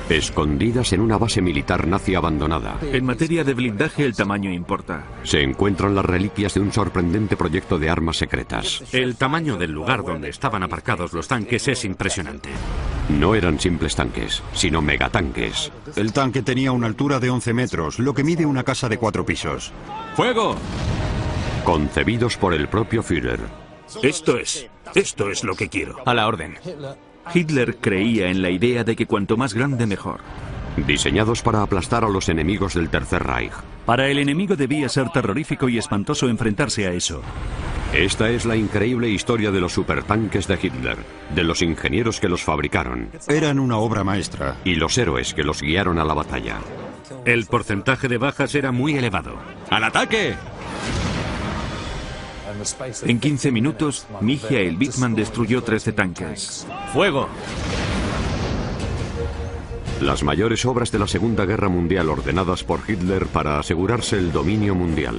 Escondidas en una base militar nazi abandonada, En materia de blindaje, el tamaño importa. se encuentran las reliquias de un sorprendente proyecto de armas secretas. El tamaño del lugar donde estaban aparcados los tanques es impresionante. No eran simples tanques, sino megatanques. El tanque tenía una altura de 11 metros, lo que mide una casa de 4 pisos. ¡Fuego! Concebidos por el propio Führer. Esto es lo que quiero. A la orden. Hitler creía en la idea de que cuanto más grande mejor. Diseñados para aplastar a los enemigos del Tercer Reich. Para el enemigo debía ser terrorífico y espantoso enfrentarse a eso. Esta es la increíble historia de los supertanques de Hitler, de los ingenieros que los fabricaron Eran una obra maestra. y los héroes que los guiaron a la batalla. El porcentaje de bajas era muy elevado. ¡Al ataque! En 15 minutos, Michael Wittmann destruyó 13 tanques. ¡Fuego! Las mayores obras de la Segunda Guerra Mundial ordenadas por Hitler para asegurarse el dominio mundial.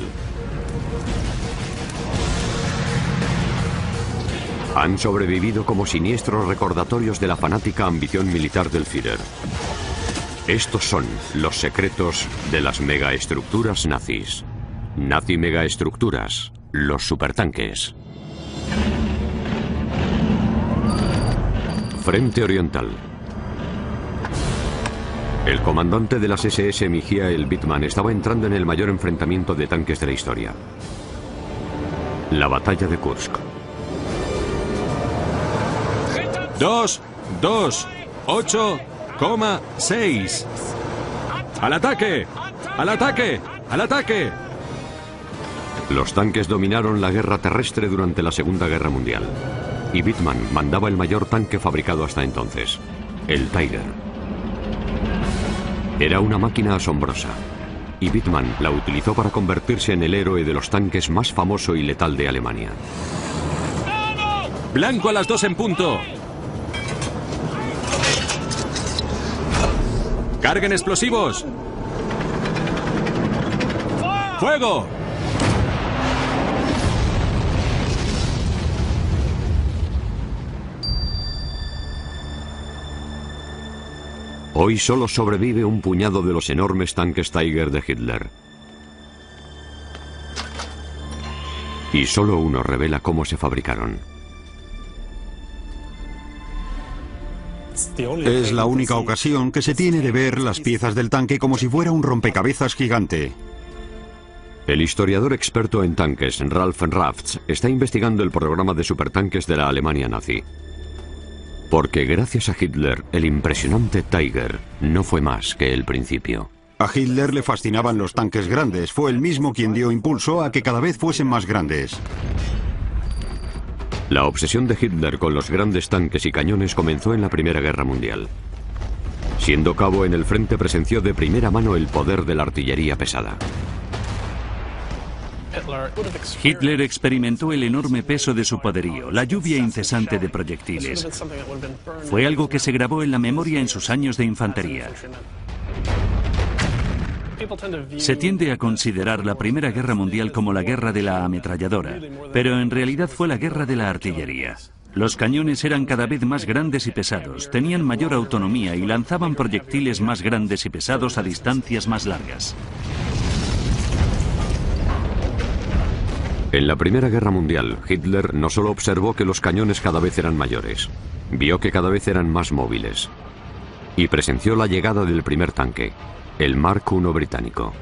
Han sobrevivido como siniestros recordatorios de la fanática ambición militar del Führer. Estos son los secretos de las megaestructuras nazis. Nazi megaestructuras, los supertanques. Frente Oriental. El comandante de las SS, Michael Wittmann, estaba entrando en el mayor enfrentamiento de tanques de la historia. La batalla de Kursk. 228,6. ¡Al ataque! ¡Al ataque! ¡Al ataque! Los tanques dominaron la guerra terrestre durante la Segunda Guerra Mundial. Y Wittmann mandaba el mayor tanque fabricado hasta entonces, el Tiger. Era una máquina asombrosa. Y Wittmann la utilizó para convertirse en el héroe de los tanques más famoso y letal de Alemania. ¡Blanco a las 2 en punto! ¡Carguen explosivos! ¡Fuego! Hoy solo sobrevive un puñado de los enormes tanques Tiger de Hitler. Y solo uno revela cómo se fabricaron. Es la única ocasión que se tiene de ver las piezas del tanque como si fuera un rompecabezas gigante. El historiador experto en tanques, Ralf Rafts, está investigando el programa de supertanques de la Alemania nazi. Porque gracias a Hitler, el impresionante Tiger no fue más que el principio. A Hitler le fascinaban los tanques grandes. Fue él mismo quien dio impulso a que cada vez fuesen más grandes. La obsesión de Hitler con los grandes tanques y cañones comenzó en la Primera Guerra Mundial. Siendo cabo en el frente, presenció de primera mano el poder de la artillería pesada. Hitler experimentó el enorme peso de su poderío, la lluvia incesante de proyectiles. Fue algo que se grabó en la memoria en sus años de infantería. Se tiende a considerar la Primera Guerra Mundial como la guerra de la ametralladora, pero en realidad fue la guerra de la artillería. Los cañones eran cada vez más grandes y pesados, tenían mayor autonomía y lanzaban proyectiles más grandes y pesados a distancias más largas. En la Primera Guerra Mundial, Hitler no solo observó que los cañones cada vez eran mayores, vio que cada vez eran más móviles. Y presenció la llegada del primer tanque, el Mark I británico.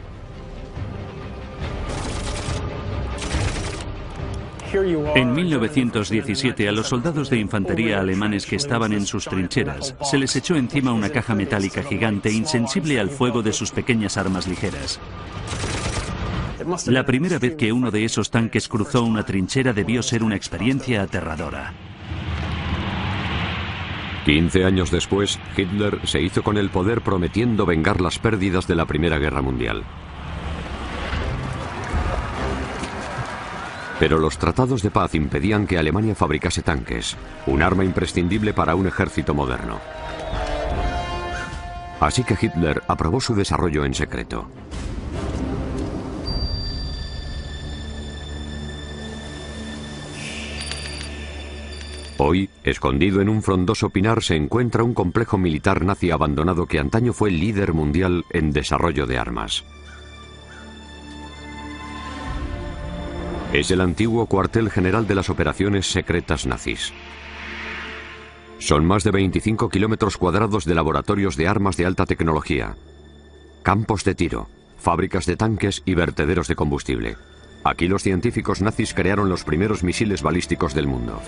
En 1917, a los soldados de infantería alemanes que estaban en sus trincheras, se les echó encima una caja metálica gigante insensible al fuego de sus pequeñas armas ligeras. La primera vez que uno de esos tanques cruzó una trinchera debió ser una experiencia aterradora. 15 años después, Hitler se hizo con el poder prometiendo vengar las pérdidas de la Primera Guerra Mundial. Pero los tratados de paz impedían que Alemania fabricase tanques, un arma imprescindible para un ejército moderno. Así que Hitler aprobó su desarrollo en secreto. Hoy, Escondido en un frondoso pinar se encuentra un complejo militar nazi abandonado que antaño fue líder mundial en desarrollo de armas. Es el antiguo cuartel general de las operaciones secretas nazis. Son más de 25 kilómetros cuadrados de laboratorios de armas de alta tecnología, campos de tiro, fábricas de tanques y vertederos de combustible. Aquí los científicos nazis crearon los primeros misiles balísticos del mundo.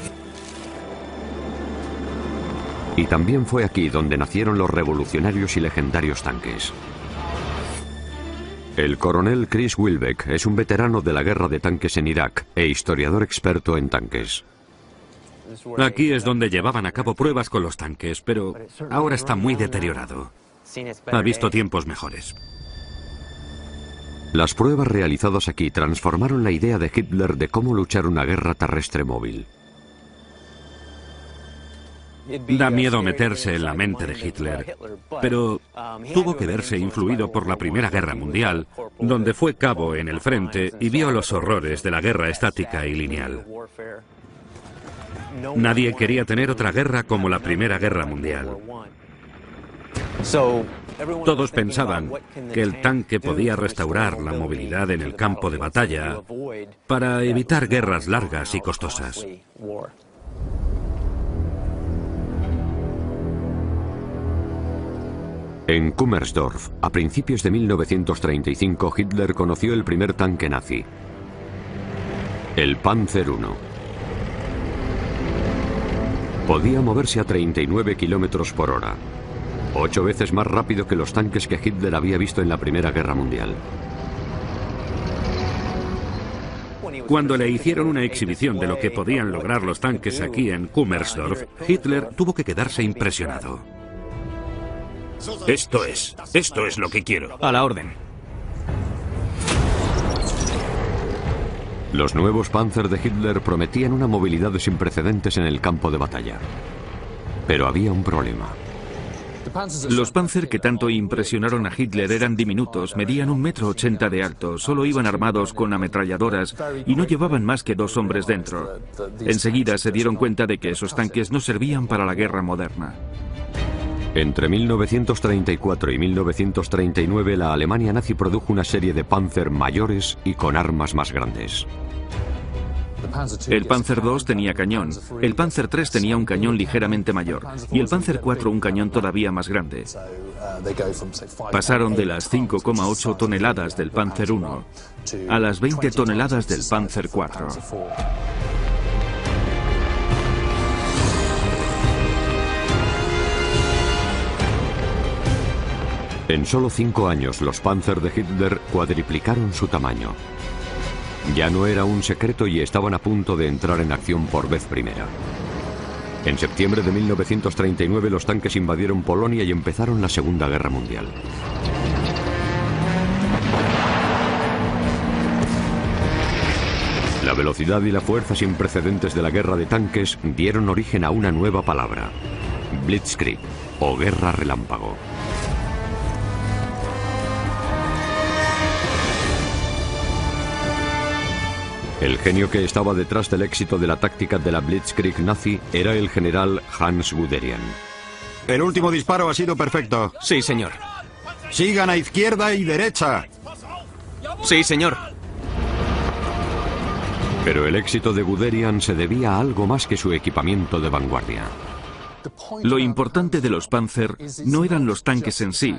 Y también fue aquí donde nacieron los revolucionarios y legendarios tanques. El coronel Chris Wilbeck es un veterano de la guerra de tanques en Irak e historiador experto en tanques. Aquí es donde llevaban a cabo pruebas con los tanques, pero ahora está muy deteriorado. Ha visto tiempos mejores. Las pruebas realizadas aquí transformaron la idea de Hitler de cómo luchar una guerra terrestre móvil. Da miedo meterse en la mente de Hitler, pero tuvo que verse influido por la Primera Guerra Mundial, donde fue cabo en el frente y vio los horrores de la guerra estática y lineal. Nadie quería tener otra guerra como la Primera Guerra Mundial. Todos pensaban que el tanque podía restaurar la movilidad en el campo de batalla para evitar guerras largas y costosas. En Kummersdorf, a principios de 1935, Hitler conoció el primer tanque nazi, el Panzer I. Podía moverse a 39 kilómetros por hora, 8 veces más rápido que los tanques que Hitler había visto en la Primera Guerra Mundial. Cuando le hicieron una exhibición de lo que podían lograr los tanques aquí en Kummersdorf, Hitler tuvo que quedarse impresionado. Esto es lo que quiero. A la orden. Los nuevos Panzer de Hitler prometían una movilidad sin precedentes en el campo de batalla. Pero había un problema. Los Panzer que tanto impresionaron a Hitler eran diminutos, medían 1,80 m de alto, solo iban armados con ametralladoras y no llevaban más que 2 hombres dentro. Enseguida se dieron cuenta de que esos tanques no servían para la guerra moderna. Entre 1934 y 1939 la Alemania nazi produjo una serie de Panzer mayores y con armas más grandes. El Panzer II tenía cañón, el Panzer III tenía un cañón ligeramente mayor y el Panzer IV un cañón todavía más grande. Pasaron de las 5,8 toneladas del Panzer I a las 20 toneladas del Panzer IV. En solo 5 años los Panzer de Hitler cuadriplicaron su tamaño. Ya no era un secreto y estaban a punto de entrar en acción por vez primera. En septiembre de 1939 los tanques invadieron Polonia y empezaron la Segunda Guerra Mundial. La velocidad y la fuerza sin precedentes de la guerra de tanques dieron origen a una nueva palabra: Blitzkrieg, o guerra relámpago. El genio que estaba detrás del éxito de la táctica de la Blitzkrieg nazi era el general Hans Guderian. El último disparo ha sido perfecto. Sí, señor. Sigan a izquierda y derecha. Sí, señor. Pero el éxito de Guderian se debía a algo más que su equipamiento de vanguardia. Lo importante de los Panzer no eran los tanques en sí.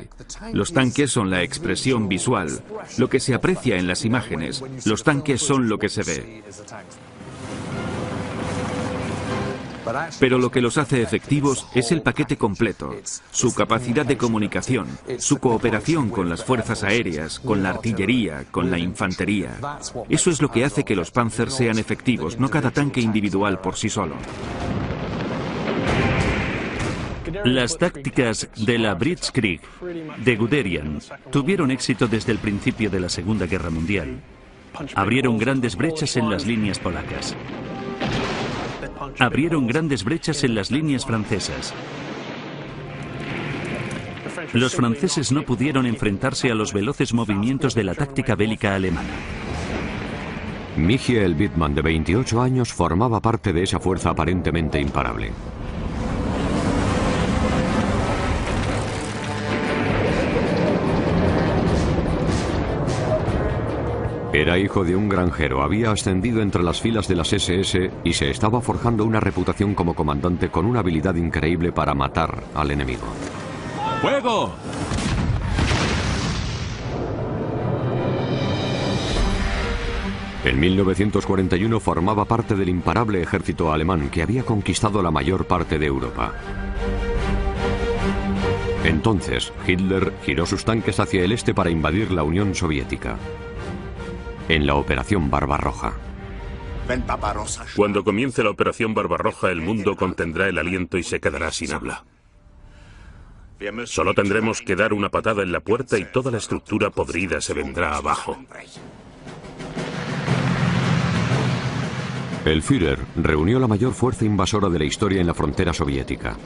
Los tanques son la expresión visual, lo que se aprecia en las imágenes. Los tanques son lo que se ve. Pero lo que los hace efectivos es el paquete completo, su capacidad de comunicación, su cooperación con las fuerzas aéreas, con la artillería, con la infantería. Eso es lo que hace que los Panzer sean efectivos, no cada tanque individual por sí solo. Las tácticas de la Blitzkrieg de Guderian tuvieron éxito desde el principio de la Segunda Guerra Mundial. Abrieron grandes brechas en las líneas polacas. Abrieron grandes brechas en las líneas francesas. Los franceses no pudieron enfrentarse a los veloces movimientos de la táctica bélica alemana. Michael Wittmann, de 28 años, formaba parte de esa fuerza aparentemente imparable. Era hijo de un granjero, había ascendido entre las filas de las SS y se estaba forjando una reputación como comandante con una habilidad increíble para matar al enemigo. ¡Fuego! En 1941 formaba parte del imparable ejército alemán que había conquistado la mayor parte de Europa. Entonces, Hitler giró sus tanques hacia el este para invadir la Unión Soviética. En la Operación Barbarroja. Cuando comience la Operación Barbarroja, el mundo contendrá el aliento y se quedará sin habla. Solo tendremos que dar una patada en la puerta y toda la estructura podrida se vendrá abajo. El Führer reunió la mayor fuerza invasora de la historia en la frontera soviética.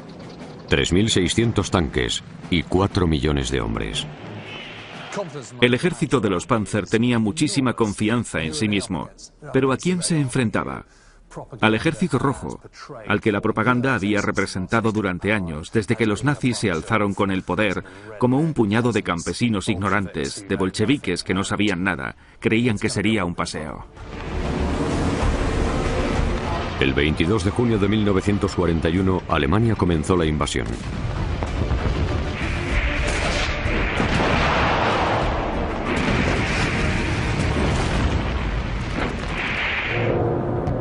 3.600 tanques y 4 millones de hombres. El ejército de los Panzer tenía muchísima confianza en sí mismo. ¿Pero a quién se enfrentaba? Al ejército rojo, al que la propaganda había representado durante años, desde que los nazis se alzaron con el poder, como un puñado de campesinos ignorantes, de bolcheviques que no sabían nada, creían que sería un paseo. El 22 de junio de 1941, Alemania comenzó la invasión.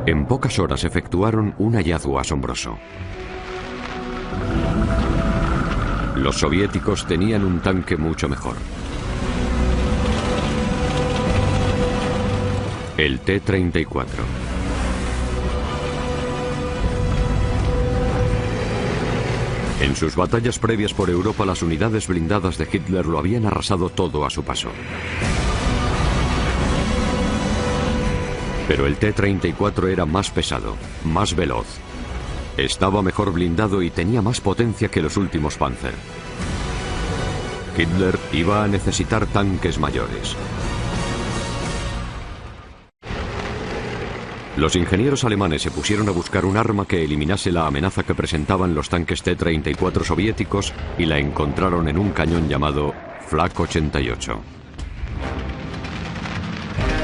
En pocas horas efectuaron un hallazgo asombroso. Los soviéticos tenían un tanque mucho mejor. El T-34. En sus batallas previas por Europa, las unidades blindadas de Hitler lo habían arrasado todo a su paso. Pero el T-34 era más pesado, más veloz. Estaba mejor blindado y tenía más potencia que los últimos Panzer. Hitler iba a necesitar tanques mayores. Los ingenieros alemanes se pusieron a buscar un arma que eliminase la amenaza que presentaban los tanques T-34 soviéticos y la encontraron en un cañón llamado Flak 88.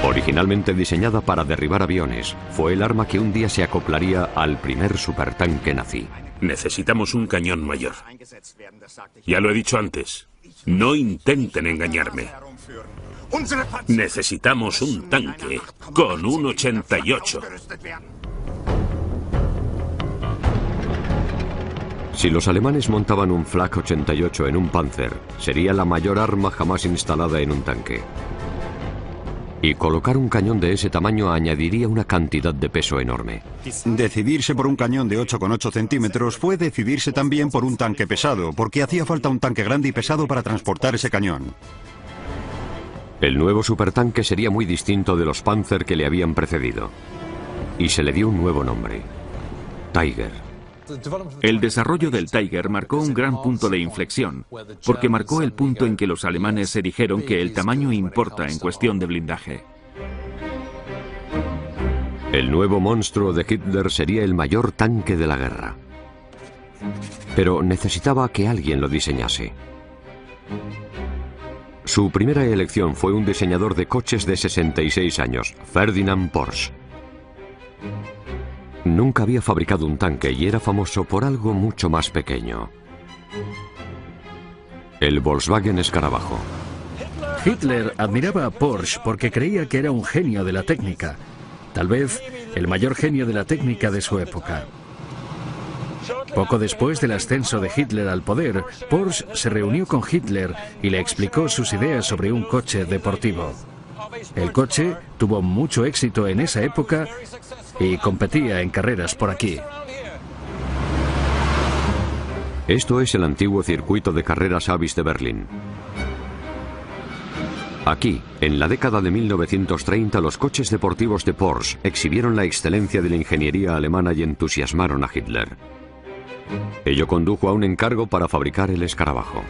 Originalmente diseñada para derribar aviones, fue el arma que un día se acoplaría al primer supertanque nazi. Necesitamos un cañón mayor. Ya lo he dicho antes. No intenten engañarme. Necesitamos un tanque con un 88. Si los alemanes montaban un Flak 88 en un Panzer, sería la mayor arma jamás instalada en un tanque. Y colocar un cañón de ese tamaño añadiría una cantidad de peso enorme. Decidirse por un cañón de 8,8 centímetros fue decidirse también por un tanque pesado, porque hacía falta un tanque grande y pesado para transportar ese cañón. El nuevo supertanque sería muy distinto de los Panzer que le habían precedido. Y se le dio un nuevo nombre: Tiger. El desarrollo del Tiger marcó un gran punto de inflexión, porque marcó el punto en que los alemanes se dijeron que el tamaño importa en cuestión de blindaje. El nuevo monstruo de Hitler sería el mayor tanque de la guerra. Pero necesitaba que alguien lo diseñase. Su primera elección fue un diseñador de coches de 66 años, Ferdinand Porsche. Nunca había fabricado un tanque y era famoso por algo mucho más pequeño: el Volkswagen Escarabajo. Hitler admiraba a Porsche porque creía que era un genio de la técnica, tal vez el mayor genio de la técnica de su época. Poco después del ascenso de Hitler al poder, Porsche se reunió con Hitler y le explicó sus ideas sobre un coche deportivo. El coche tuvo mucho éxito en esa época y competía en carreras por aquí. Esto es el antiguo circuito de carreras Avis de Berlín. Aquí, en la década de 1930, los coches deportivos de Porsche exhibieron la excelencia de la ingeniería alemana y entusiasmaron a Hitler. Ello condujo a un encargo para fabricar el Escarabajo,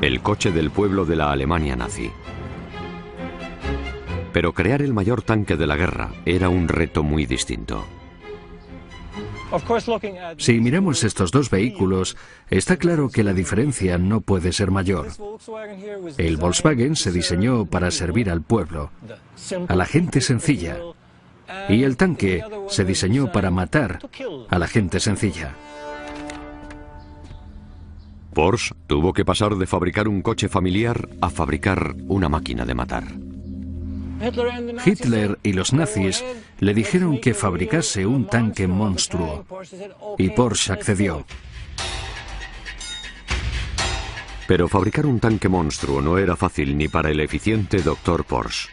el coche del pueblo de la Alemania nazi. Pero crear el mayor tanque de la guerra era un reto muy distinto. Si miramos estos dos vehículos, está claro que la diferencia no puede ser mayor. El Volkswagen se diseñó para servir al pueblo, a la gente sencilla, y el tanque se diseñó para matar a la gente sencilla. Porsche tuvo que pasar de fabricar un coche familiar a fabricar una máquina de matar. Hitler y los nazis le dijeron que fabricase un tanque monstruo, y Porsche accedió. Pero fabricar un tanque monstruo no era fácil ni para el eficiente Dr. Porsche.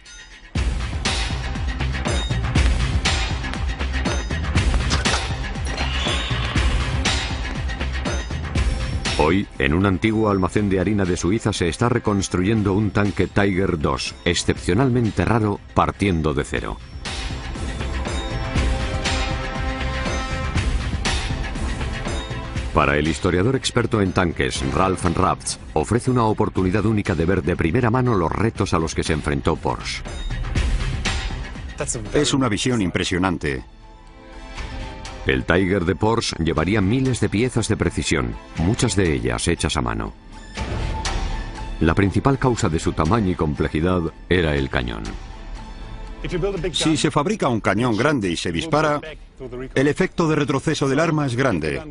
Hoy, en un antiguo almacén de harina de Suiza se está reconstruyendo un tanque Tiger II, excepcionalmente raro, partiendo de cero. Para el historiador experto en tanques, Ralph Rapps, ofrece una oportunidad única de ver de primera mano los retos a los que se enfrentó Porsche. Es una visión impresionante. El Tiger de Porsche llevaría miles de piezas de precisión, muchas de ellas hechas a mano. La principal causa de su tamaño y complejidad era el cañón. Si se fabrica un cañón grande y se dispara, el efecto de retroceso del arma es grande.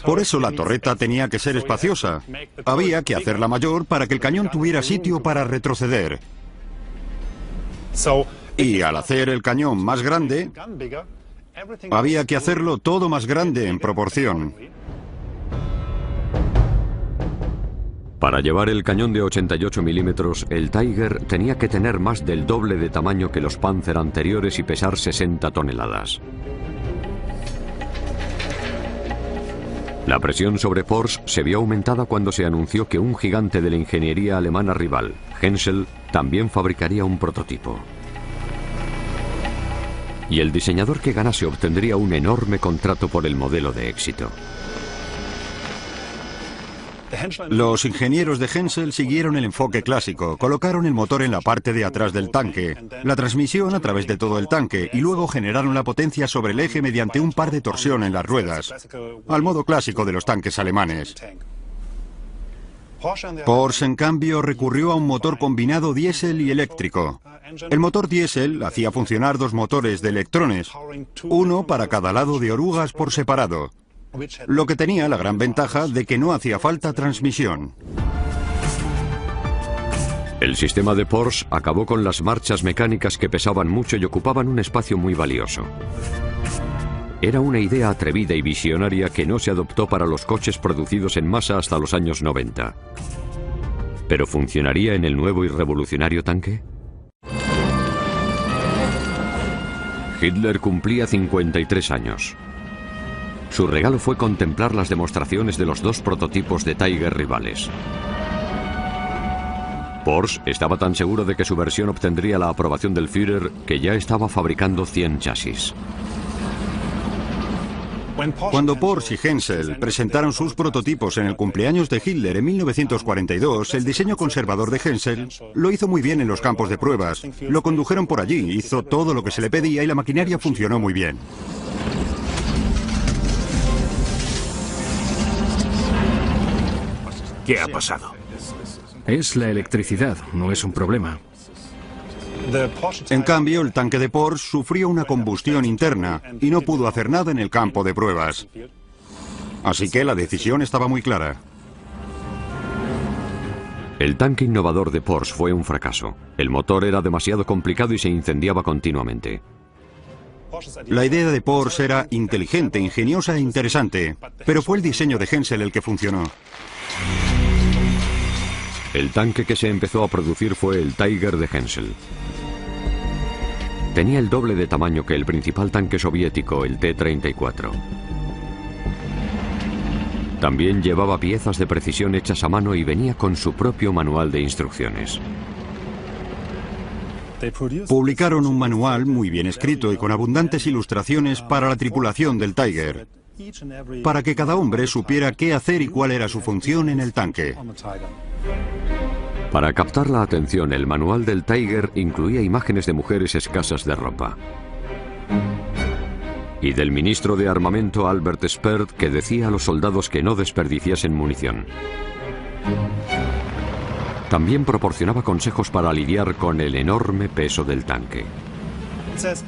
Por eso la torreta tenía que ser espaciosa. Había que hacerla mayor para que el cañón tuviera sitio para retroceder. Y al hacer el cañón más grande, había que hacerlo todo más grande en proporción. Para llevar el cañón de 88 milímetros, el Tiger tenía que tener más del doble de tamaño que los Panzer anteriores y pesar 60 toneladas. La presión sobre Porsche se vio aumentada cuando se anunció que un gigante de la ingeniería alemana rival, Henschel, también fabricaría un prototipo. Y el diseñador que ganase obtendría un enorme contrato por el modelo de éxito. Los ingenieros de Henschel siguieron el enfoque clásico, colocaron el motor en la parte de atrás del tanque, la transmisión a través de todo el tanque y luego generaron la potencia sobre el eje mediante un par de torsión en las ruedas, al modo clásico de los tanques alemanes. Porsche, en cambio, recurrió a un motor combinado diésel y eléctrico. El motor diésel hacía funcionar dos motores de electrones, uno para cada lado de orugas por separado, lo que tenía la gran ventaja de que no hacía falta transmisión. El sistema de Porsche acabó con las marchas mecánicas que pesaban mucho y ocupaban un espacio muy valioso. Era una idea atrevida y visionaria que no se adoptó para los coches producidos en masa hasta los años 90. ¿Pero funcionaría en el nuevo y revolucionario tanque? Hitler cumplía 53 años. Su regalo fue contemplar las demostraciones de los dos prototipos de Tiger rivales. Porsche estaba tan seguro de que su versión obtendría la aprobación del Führer que ya estaba fabricando 100 chasis. Cuando Porsche y Henschel presentaron sus prototipos en el cumpleaños de Hitler en 1942, el diseño conservador de Henschel lo hizo muy bien en los campos de pruebas. Lo condujeron por allí, hizo todo lo que se le pedía y la maquinaria funcionó muy bien. ¿Qué ha pasado? Es la electricidad, no es un problema. En cambio, el tanque de Porsche sufrió una combustión interna y no pudo hacer nada en el campo de pruebas. Así que la decisión estaba muy clara. El tanque innovador de Porsche fue un fracaso. El motor era demasiado complicado y se incendiaba continuamente. La idea de Porsche era inteligente, ingeniosa e interesante, pero fue el diseño de Henschel el que funcionó. El tanque que se empezó a producir fue el Tiger de Henschel. Tenía el doble de tamaño que el principal tanque soviético, el T-34. También llevaba piezas de precisión hechas a mano y venía con su propio manual de instrucciones. Publicaron un manual muy bien escrito y con abundantes ilustraciones para la tripulación del Tiger, para que cada hombre supiera qué hacer y cuál era su función en el tanque. Para captar la atención, el manual del Tiger incluía imágenes de mujeres escasas de ropa. Y del ministro de Armamento Albert Speer, que decía a los soldados que no desperdiciasen munición. También proporcionaba consejos para lidiar con el enorme peso del tanque.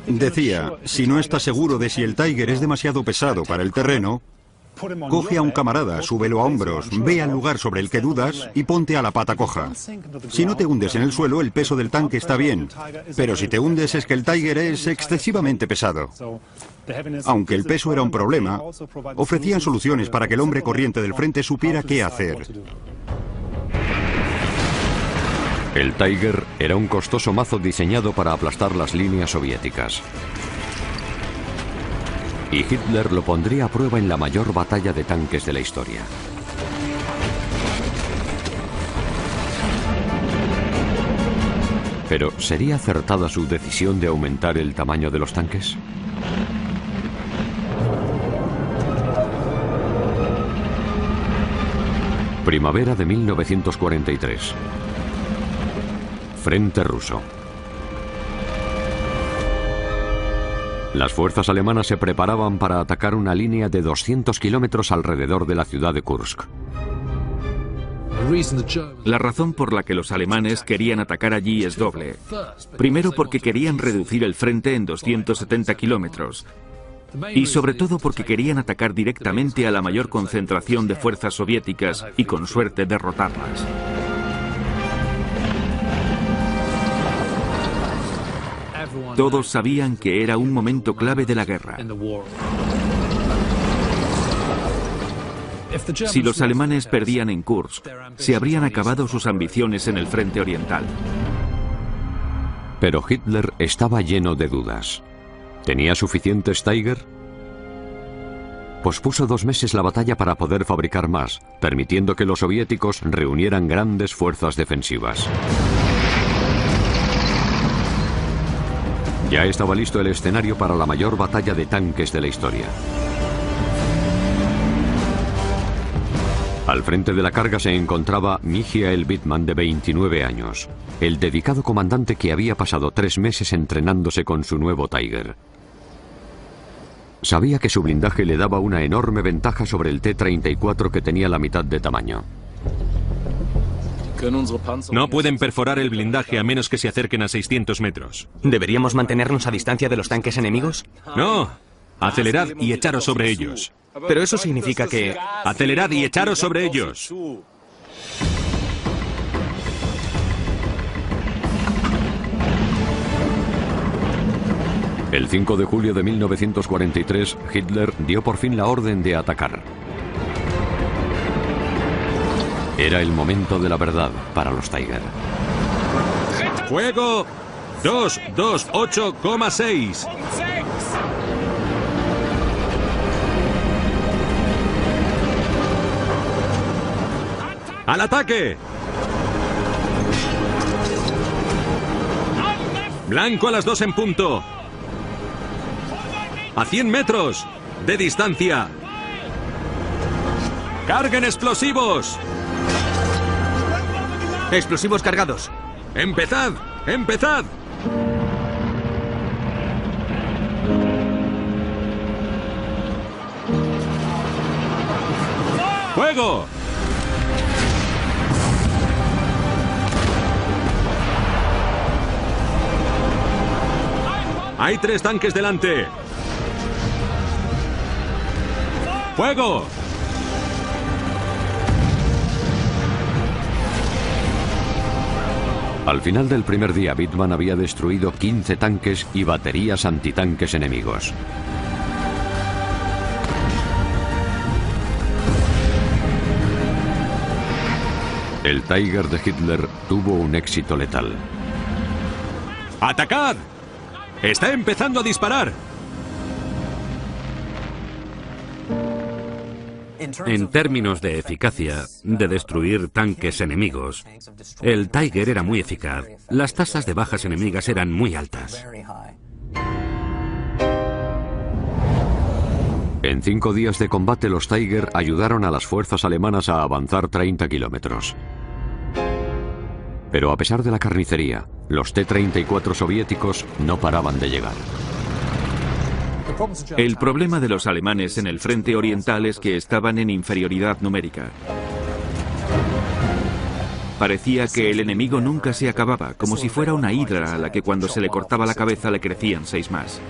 Decía, si no estás seguro de si el Tiger es demasiado pesado para el terreno, coge a un camarada, súbelo a hombros, ve al lugar sobre el que dudas y ponte a la pata coja. Si no te hundes en el suelo, el peso del tanque está bien, pero si te hundes es que el Tiger es excesivamente pesado. Aunque el peso era un problema, ofrecían soluciones para que el hombre corriente del frente supiera qué hacer. El Tiger era un costoso mazo diseñado para aplastar las líneas soviéticas. Y Hitler lo pondría a prueba en la mayor batalla de tanques de la historia. Pero, ¿sería acertada su decisión de aumentar el tamaño de los tanques? Primavera de 1943. Frente ruso. Las fuerzas alemanas se preparaban para atacar una línea de 200 kilómetros alrededor de la ciudad de Kursk. La razón por la que los alemanes querían atacar allí es doble. Primero porque querían reducir el frente en 270 kilómetros. Y sobre todo porque querían atacar directamente a la mayor concentración de fuerzas soviéticas y con suerte derrotarlas. Todos sabían que era un momento clave de la guerra. Si los alemanes perdían en Kursk, se habrían acabado sus ambiciones en el frente oriental. Pero Hitler estaba lleno de dudas. ¿Tenía suficientes Tiger? Pospuso 2 meses la batalla para poder fabricar más, permitiendo que los soviéticos reunieran grandes fuerzas defensivas. Ya estaba listo el escenario para la mayor batalla de tanques de la historia. Al frente de la carga se encontraba Michael Wittmann, de 29 años, el dedicado comandante que había pasado 3 meses entrenándose con su nuevo Tiger. Sabía que su blindaje le daba una enorme ventaja sobre el T-34, que tenía la mitad de tamaño. No pueden perforar el blindaje a menos que se acerquen a 600 metros. ¿Deberíamos mantenernos a distancia de los tanques enemigos? No. Acelerad y echaros sobre ellos. Pero eso significa que... Acelerad y echaros sobre ellos. El 5 de julio de 1943, Hitler dio por fin la orden de atacar. Era el momento de la verdad para los Tiger. ¡Fuego! 228,6. ¡Al ataque! Blanco a las 2 en punto. A 100 metros de distancia. ¡Carguen explosivos! Explosivos cargados. ¡Empezad! ¡Empezad! ¡Fuego! Hay 3 tanques delante. ¡Fuego! Al final del primer día, Wittmann había destruido 15 tanques y baterías antitanques enemigos. El Tiger de Hitler tuvo un éxito letal. ¡Atacad! ¡Está empezando a disparar! En términos de eficacia, de destruir tanques enemigos, el Tiger era muy eficaz. Las tasas de bajas enemigas eran muy altas. En 5 días de combate, los Tiger ayudaron a las fuerzas alemanas a avanzar 30 kilómetros. Pero a pesar de la carnicería, los T-34 soviéticos no paraban de llegar. El problema de los alemanes en el frente oriental es que estaban en inferioridad numérica. Parecía que el enemigo nunca se acababa, como si fuera una hidra a la que cuando se le cortaba la cabeza le crecían 6 más.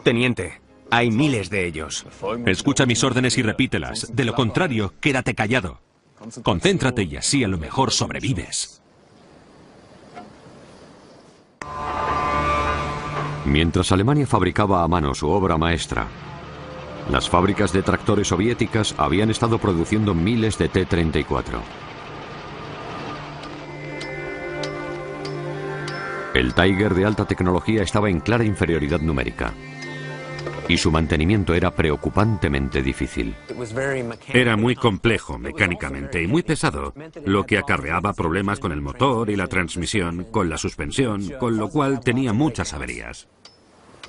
Teniente, hay miles de ellos. Escucha mis órdenes y repítelas. De lo contrario, quédate callado. Concéntrate y así a lo mejor sobrevives. Mientras Alemania fabricaba a mano su obra maestra, las fábricas de tractores soviéticas habían estado produciendo miles de T-34. El Tiger de alta tecnología estaba en clara inferioridad numérica y su mantenimiento era preocupantemente difícil. Era muy complejo mecánicamente y muy pesado, lo que acarreaba problemas con el motor y la transmisión, con la suspensión, con lo cual tenía muchas averías.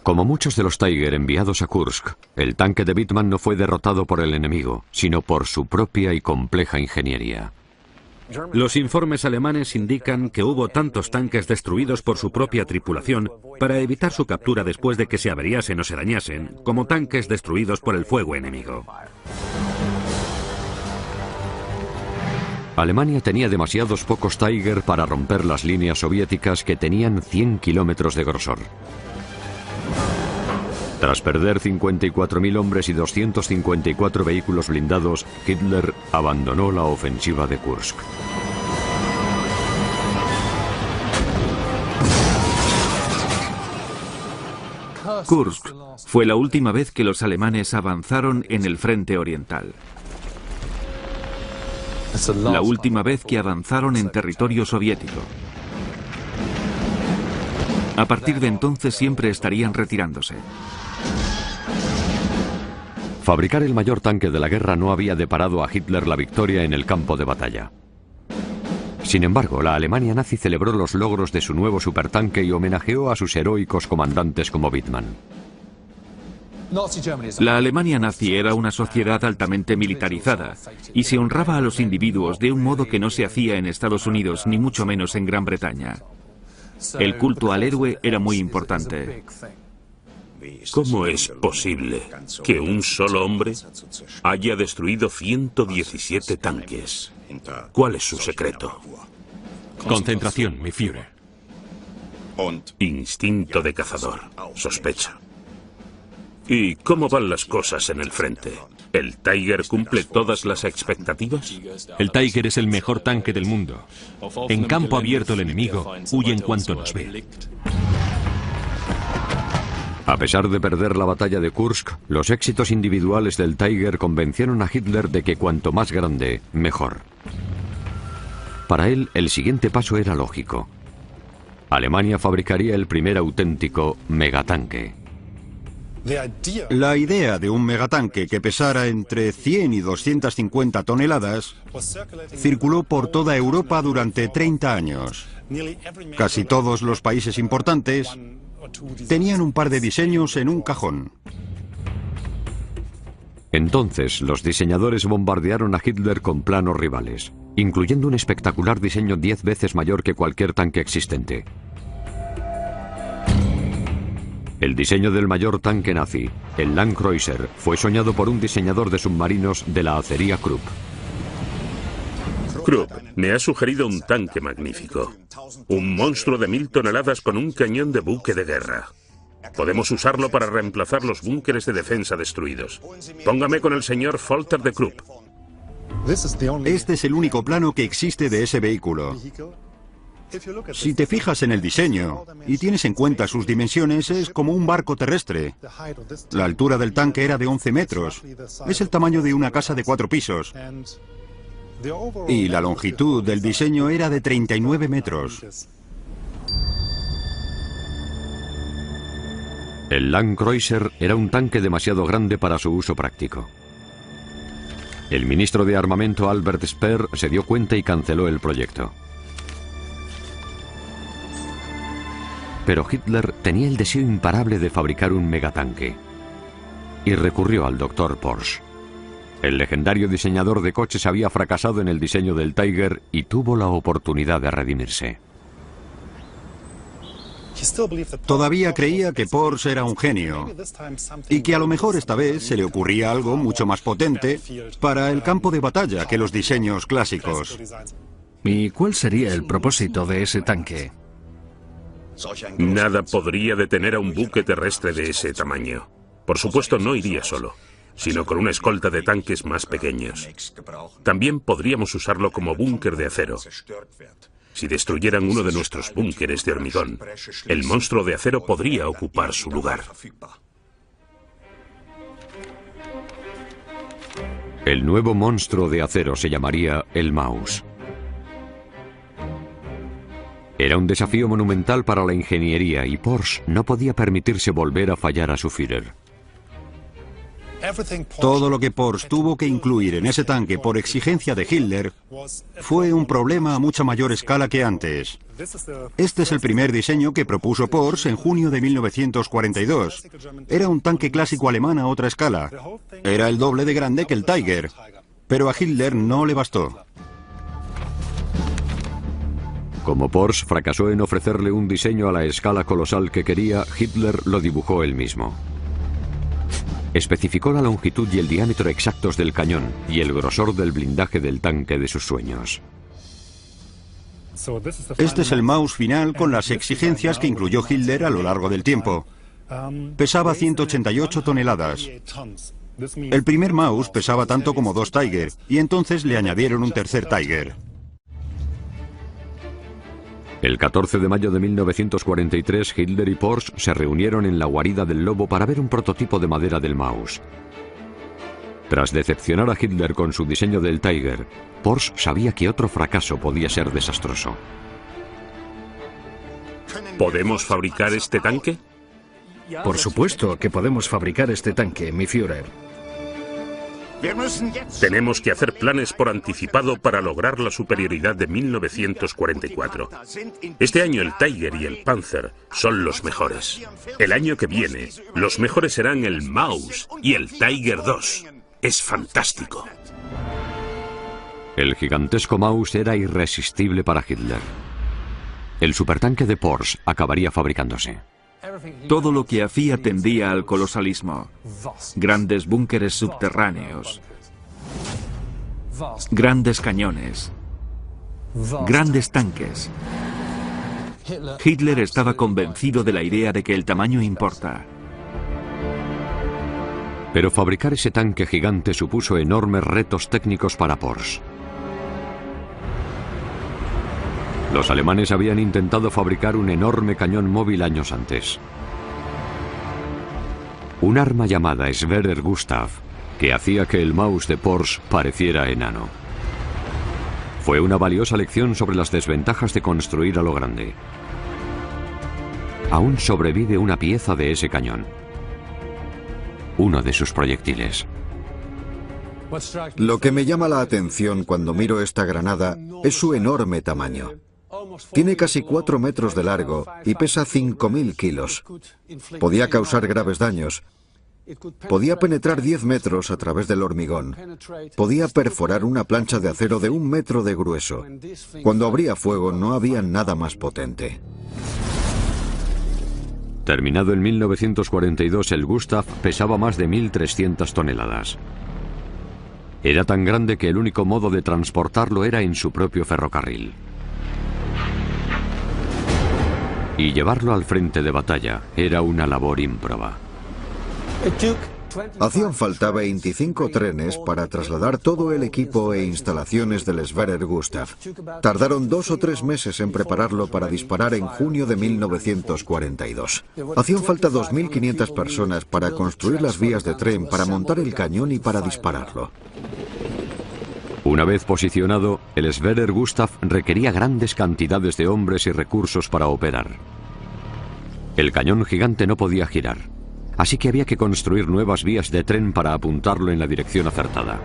Como muchos de los Tiger enviados a Kursk, el tanque de Wittmann no fue derrotado por el enemigo, sino por su propia y compleja ingeniería. Los informes alemanes indican que hubo tantos tanques destruidos por su propia tripulación para evitar su captura después de que se averiasen o se dañasen, como tanques destruidos por el fuego enemigo. Alemania tenía demasiados pocos Tiger para romper las líneas soviéticas que tenían 100 kilómetros de grosor. Tras perder 54.000 hombres y 254 vehículos blindados, Hitler abandonó la ofensiva de Kursk. Kursk fue la última vez que los alemanes avanzaron en el frente oriental. La última vez que avanzaron en territorio soviético. A partir de entonces siempre estarían retirándose. Fabricar el mayor tanque de la guerra no había deparado a Hitler la victoria en el campo de batalla. Sin embargo, la Alemania nazi celebró los logros de su nuevo supertanque y homenajeó a sus heroicos comandantes como Wittmann. La Alemania nazi era una sociedad altamente militarizada y se honraba a los individuos de un modo que no se hacía en Estados Unidos ni mucho menos en Gran Bretaña. El culto al héroe era muy importante. ¿Cómo es posible que un solo hombre haya destruido 117 tanques? ¿Cuál es su secreto? Concentración, mi Führer. Instinto de cazador, sospecha. ¿Y cómo van las cosas en el frente? ¿El Tiger cumple todas las expectativas? El Tiger es el mejor tanque del mundo. En campo abierto el enemigo huye en cuanto nos ve. A pesar de perder la batalla de Kursk, los éxitos individuales del Tiger convencieron a Hitler de que cuanto más grande, mejor. Para él, el siguiente paso era lógico. Alemania fabricaría el primer auténtico megatanque. La idea de un megatanque que pesara entre 100 y 250 toneladas circuló por toda Europa durante 30 años. Casi todos los países importantes tenían un par de diseños en un cajón. Entonces, los diseñadores bombardearon a Hitler con planos rivales, incluyendo un espectacular diseño 10 veces mayor que cualquier tanque existente. El diseño del mayor tanque nazi, el Landkreuzer, fue soñado por un diseñador de submarinos de la acería Krupp. Krupp me ha sugerido un tanque magnífico. Un monstruo de 1000 toneladas con un cañón de buque de guerra. Podemos usarlo para reemplazar los búnkeres de defensa destruidos. Póngame con el señor Folter de Krupp. Este es el único plano que existe de ese vehículo. Si te fijas en el diseño y tienes en cuenta sus dimensiones, es como un barco terrestre. La altura del tanque era de 11 metros. Es el tamaño de una casa de 4 pisos. Y la longitud del diseño era de 39 metros. El Landkreuzer era un tanque demasiado grande para su uso práctico. El ministro de Armamento Albert Speer se dio cuenta y canceló el proyecto. Pero Hitler tenía el deseo imparable de fabricar un megatanque. y recurrió al Dr. Porsche. El legendario diseñador de coches había fracasado en el diseño del Tiger y tuvo la oportunidad de redimirse. Todavía creía que Porsche era un genio y que a lo mejor esta vez se le ocurría algo mucho más potente para el campo de batalla que los diseños clásicos. ¿Y cuál sería el propósito de ese tanque? Nada podría detener a un buque terrestre de ese tamaño. Por supuesto, no iría solo, sino con una escolta de tanques más pequeños. También podríamos usarlo como búnker de acero. Si destruyeran uno de nuestros búnkeres de hormigón, el monstruo de acero podría ocupar su lugar. El nuevo monstruo de acero se llamaría el Maus. Era un desafío monumental para la ingeniería y Porsche no podía permitirse volver a fallar a su Führer. Todo lo que Porsche tuvo que incluir en ese tanque por exigencia de Hitler fue un problema a mucha mayor escala que antes. Este es el primer diseño que propuso Porsche en junio de 1942. Era un tanque clásico alemán a otra escala. Era el doble de grande que el Tiger, pero a Hitler no le bastó. Como Porsche fracasó en ofrecerle un diseño a la escala colosal que quería, Hitler lo dibujó él mismo. Especificó la longitud y el diámetro exactos del cañón y el grosor del blindaje del tanque de sus sueños. Este es el Maus final con las exigencias que incluyó Hitler a lo largo del tiempo. Pesaba 188 toneladas. El primer Maus pesaba tanto como 2 Tiger y entonces le añadieron un tercer Tiger. El 14 de mayo de 1943, Hitler y Porsche se reunieron en la guarida del Lobo para ver un prototipo de madera del Maus. Tras decepcionar a Hitler con su diseño del Tiger, Porsche sabía que otro fracaso podía ser desastroso. ¿Podemos fabricar este tanque? Por supuesto que podemos fabricar este tanque, mi Führer. Tenemos que hacer planes por anticipado para lograr la superioridad de 1944. Este año el Tiger y el Panzer son los mejores. El año que viene, los mejores serán el Maus y el Tiger II. Es fantástico. El gigantesco Maus era irresistible para Hitler. El supertanque de Porsche acabaría fabricándose. Todo lo que hacía tendía al colosalismo. Grandes búnkeres subterráneos. Grandes cañones. Grandes tanques. Hitler estaba convencido de la idea de que el tamaño importa. Pero fabricar ese tanque gigante supuso enormes retos técnicos para Porsche. Los alemanes habían intentado fabricar un enorme cañón móvil años antes. Un arma llamada Schwerer Gustav, que hacía que el Maus de Porsche pareciera enano. Fue una valiosa lección sobre las desventajas de construir a lo grande. Aún sobrevive una pieza de ese cañón. Uno de sus proyectiles. Lo que me llama la atención cuando miro esta granada es su enorme tamaño. Tiene casi 4 metros de largo y pesa 5.000 kilos. Podía causar graves daños. Podía penetrar 10 metros a través del hormigón. Podía perforar una plancha de acero de 1 metro de grueso. Cuando abría fuego no había nada más potente. Terminado en 1942, el Gustav pesaba más de 1.300 toneladas. Era tan grande que el único modo de transportarlo era en su propio ferrocarril. Y llevarlo al frente de batalla era una labor ímproba. Hacían falta 25 trenes para trasladar todo el equipo e instalaciones del Schwerer Gustav. Tardaron 2 o 3 meses en prepararlo para disparar en junio de 1942. Hacían falta 2.500 personas para construir las vías de tren, para montar el cañón y para dispararlo. Una vez posicionado, el Schwerer Gustav requería grandes cantidades de hombres y recursos para operar. El cañón gigante no podía girar, así que había que construir nuevas vías de tren para apuntarlo en la dirección acertada.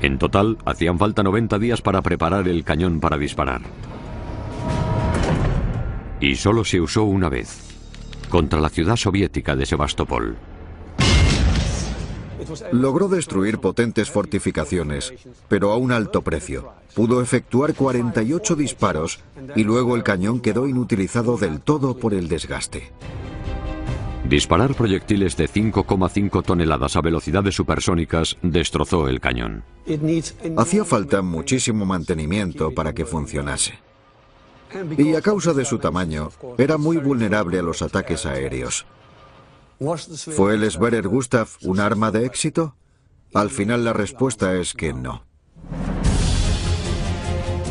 En total, hacían falta 90 días para preparar el cañón para disparar. Y solo se usó una vez, contra la ciudad soviética de Sebastopol. Logró destruir potentes fortificaciones, pero a un alto precio. Pudo efectuar 48 disparos y luego el cañón quedó inutilizado del todo por el desgaste. Disparar proyectiles de 5,5 toneladas a velocidades supersónicas destrozó el cañón. Hacía falta muchísimo mantenimiento para que funcionase. Y a causa de su tamaño, era muy vulnerable a los ataques aéreos. ¿Fue el Sverre Gustav un arma de éxito? Al final la respuesta es que no.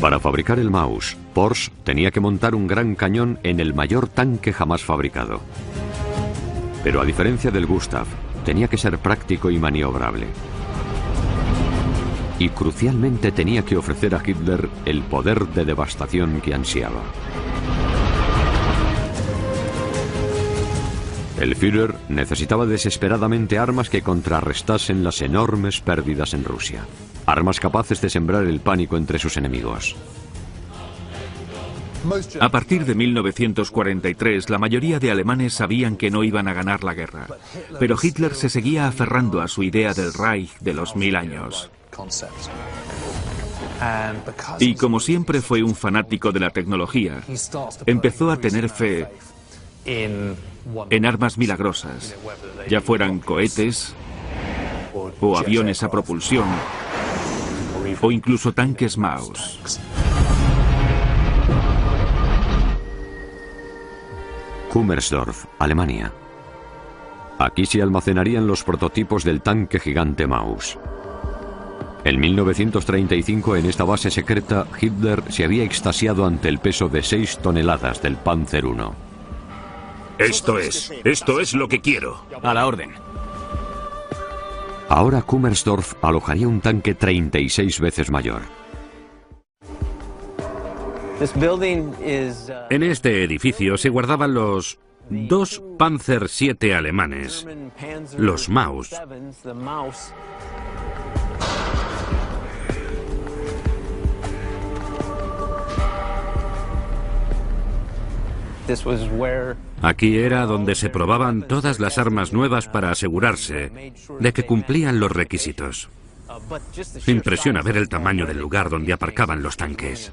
Para fabricar el Maus, Porsche tenía que montar un gran cañón en el mayor tanque jamás fabricado. Pero a diferencia del Gustav, tenía que ser práctico y maniobrable. Y crucialmente tenía que ofrecer a Hitler el poder de devastación que ansiaba. El Führer necesitaba desesperadamente armas que contrarrestasen las enormes pérdidas en Rusia. Armas capaces de sembrar el pánico entre sus enemigos. A partir de 1943, la mayoría de alemanes sabían que no iban a ganar la guerra. Pero Hitler se seguía aferrando a su idea del Reich de los 1000 años. Y como siempre fue un fanático de la tecnología, empezó a tener fe en armas milagrosas, ya fueran cohetes, o aviones a propulsión, o incluso tanques Maus. Kummersdorf, Alemania. Aquí se almacenarían los prototipos del tanque gigante Maus. En 1935, en esta base secreta, Hitler se había extasiado ante el peso de 6 toneladas del Panzer I. Esto es lo que quiero. A la orden. Ahora Kummersdorf alojaría un tanque 36 veces mayor. En este edificio se guardaban los 2 Panzer VII alemanes, los Maus. Aquí era donde se probaban todas las armas nuevas para asegurarse de que cumplían los requisitos. Impresiona ver el tamaño del lugar donde aparcaban los tanques.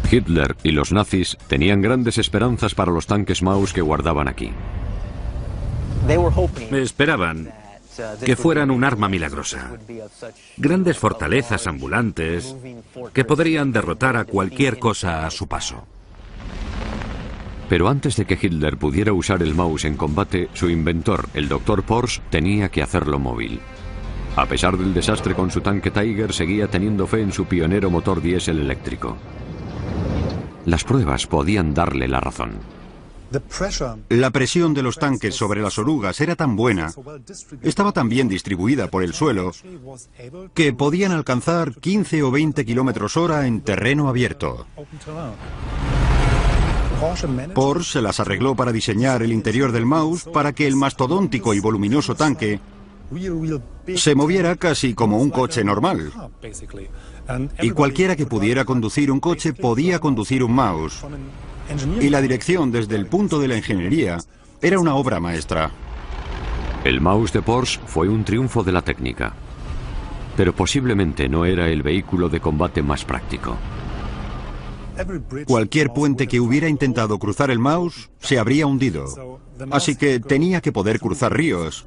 Hitler y los nazis tenían grandes esperanzas para los tanques Maus que guardaban aquí. Esperaban que fueran un arma milagrosa. Grandes fortalezas ambulantes que podrían derrotar a cualquier cosa a su paso. Pero antes de que Hitler pudiera usar el Maus en combate, su inventor, el Dr. Porsche, tenía que hacerlo móvil. A pesar del desastre con su tanque Tiger, seguía teniendo fe en su pionero motor diésel eléctrico. Las pruebas podían darle la razón. La presión de los tanques sobre las orugas era tan buena, estaba tan bien distribuida por el suelo, que podían alcanzar 15 o 20 km/h en terreno abierto. Porsche se las arregló para diseñar el interior del Maus para que el mastodóntico y voluminoso tanque se moviera casi como un coche normal. Y cualquiera que pudiera conducir un coche podía conducir un Maus. Y la dirección desde el punto de la ingeniería era una obra maestra. El Maus de Porsche fue un triunfo de la técnica, pero posiblemente no era el vehículo de combate más práctico. Cualquier puente que hubiera intentado cruzar el Maus se habría hundido, así que tenía que poder cruzar ríos.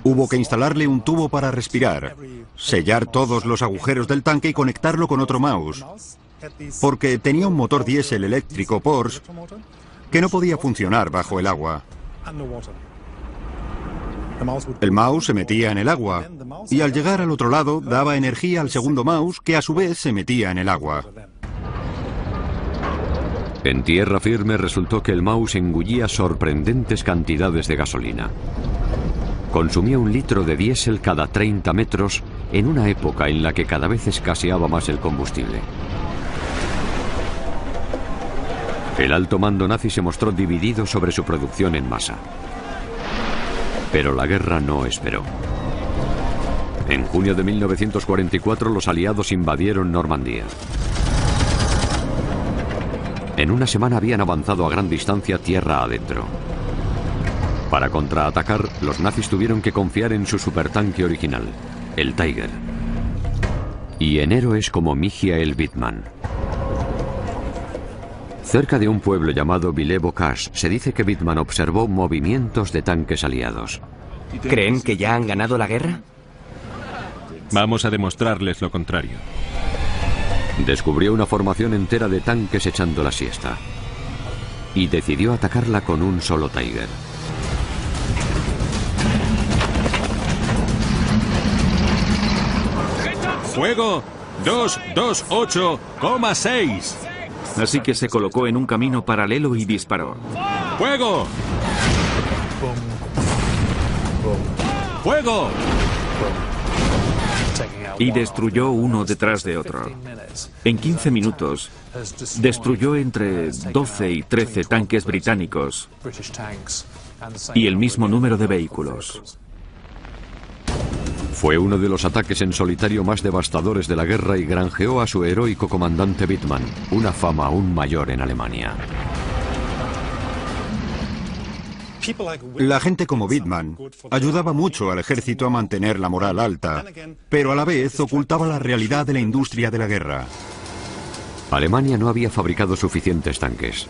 Hubo que instalarle un tubo para respirar, sellar todos los agujeros del tanque y conectarlo con otro Maus, porque tenía un motor diésel eléctrico Porsche que no podía funcionar bajo el agua. El Maus se metía en el agua y al llegar al otro lado daba energía al segundo Maus, que a su vez se metía en el agua. En tierra firme resultó que el Maus engullía sorprendentes cantidades de gasolina. Consumía 1 litro de diésel cada 30 metros en una época en la que cada vez escaseaba más el combustible. El alto mando nazi se mostró dividido sobre su producción en masa. Pero la guerra no esperó. En junio de 1944 los aliados invadieron Normandía. En una semana habían avanzado a gran distancia tierra adentro. Para contraatacar, los nazis tuvieron que confiar en su supertanque original, el Tiger. Y en héroes como Michael Wittmann. Cerca de un pueblo llamado Villers-Bocage se dice que Wittmann observó movimientos de tanques aliados. ¿Creen que ya han ganado la guerra? Vamos a demostrarles lo contrario. Descubrió una formación entera de tanques echando la siesta. Y decidió atacarla con un solo Tiger. ¡Fuego! 228,6. Así que se colocó en un camino paralelo y disparó. ¡Fuego! ¡Fuego! Y destruyó uno detrás de otro. En 15 minutos, destruyó entre 12 y 13 tanques británicos y el mismo número de vehículos. Fue uno de los ataques en solitario más devastadores de la guerra y granjeó a su heroico comandante Wittmann una fama aún mayor en Alemania. La gente como Wittmann ayudaba mucho al ejército a mantener la moral alta, pero a la vez ocultaba la realidad de la industria de la guerra. Alemania no había fabricado suficientes tanques.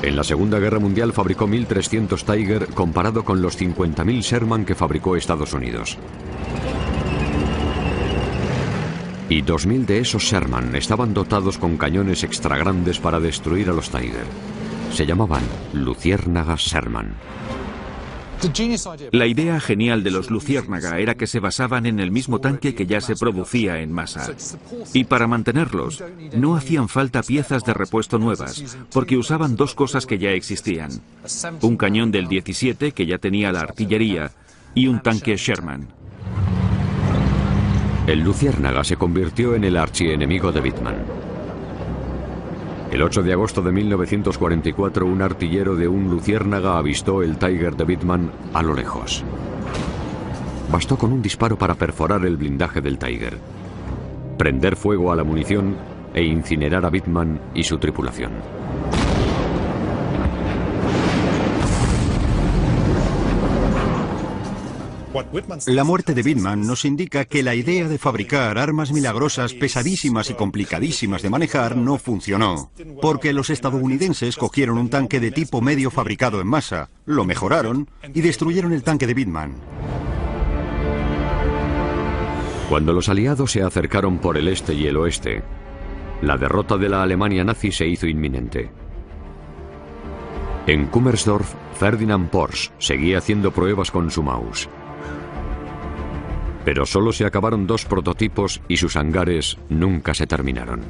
En la Segunda Guerra Mundial fabricó 1.300 Tiger comparado con los 50.000 Sherman que fabricó Estados Unidos. Y 2.000 de esos Sherman estaban dotados con cañones extra grandes para destruir a los Tiger. Se llamaban luciérnagas Sherman. La idea genial de los Luciérnaga era que se basaban en el mismo tanque que ya se producía en masa. Y para mantenerlos, no hacían falta piezas de repuesto nuevas, porque usaban dos cosas que ya existían. Un cañón del 17, que ya tenía la artillería, y un tanque Sherman. El Luciérnaga se convirtió en el archienemigo de Wittmann. El 8 de agosto de 1944, un artillero de un Luciérnaga avistó el Tiger de Wittmann a lo lejos. Bastó con un disparo para perforar el blindaje del Tiger, prender fuego a la munición e incinerar a Wittmann y su tripulación. La muerte de Wittmann nos indica que la idea de fabricar armas milagrosas pesadísimas y complicadísimas de manejar no funcionó, porque los estadounidenses cogieron un tanque de tipo medio fabricado en masa, lo mejoraron y destruyeron el tanque de Wittmann. Cuando los aliados se acercaron por el este y el oeste, la derrota de la Alemania nazi se hizo inminente. En Kummersdorf, Ferdinand Porsche seguía haciendo pruebas con su Maus. Pero solo se acabaron 2 prototipos y sus hangares nunca se terminaron.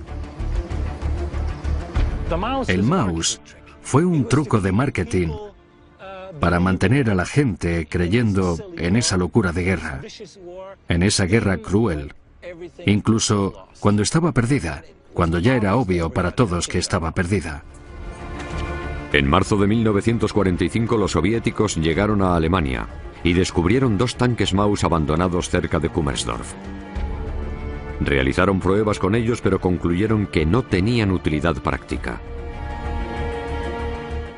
El Maus fue un truco de marketing para mantener a la gente creyendo en esa locura de guerra, en esa guerra cruel, incluso cuando estaba perdida, cuando ya era obvio para todos que estaba perdida. En marzo de 1945 los soviéticos llegaron a Alemania y descubrieron 2 tanques Maus abandonados cerca de Kummersdorf. Realizaron pruebas con ellos, pero concluyeron que no tenían utilidad práctica.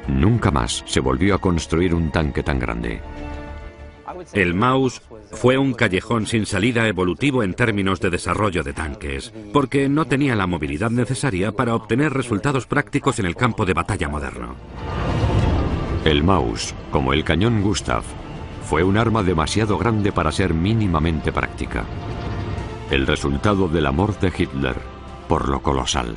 Nunca más se volvió a construir un tanque tan grande. El Maus fue un callejón sin salida evolutivo en términos de desarrollo de tanques, porque no tenía la movilidad necesaria para obtener resultados prácticos en el campo de batalla moderno. El Maus, como el cañón Gustav, fue un arma demasiado grande para ser mínimamente práctica. El resultado del amor de Hitler por lo colosal.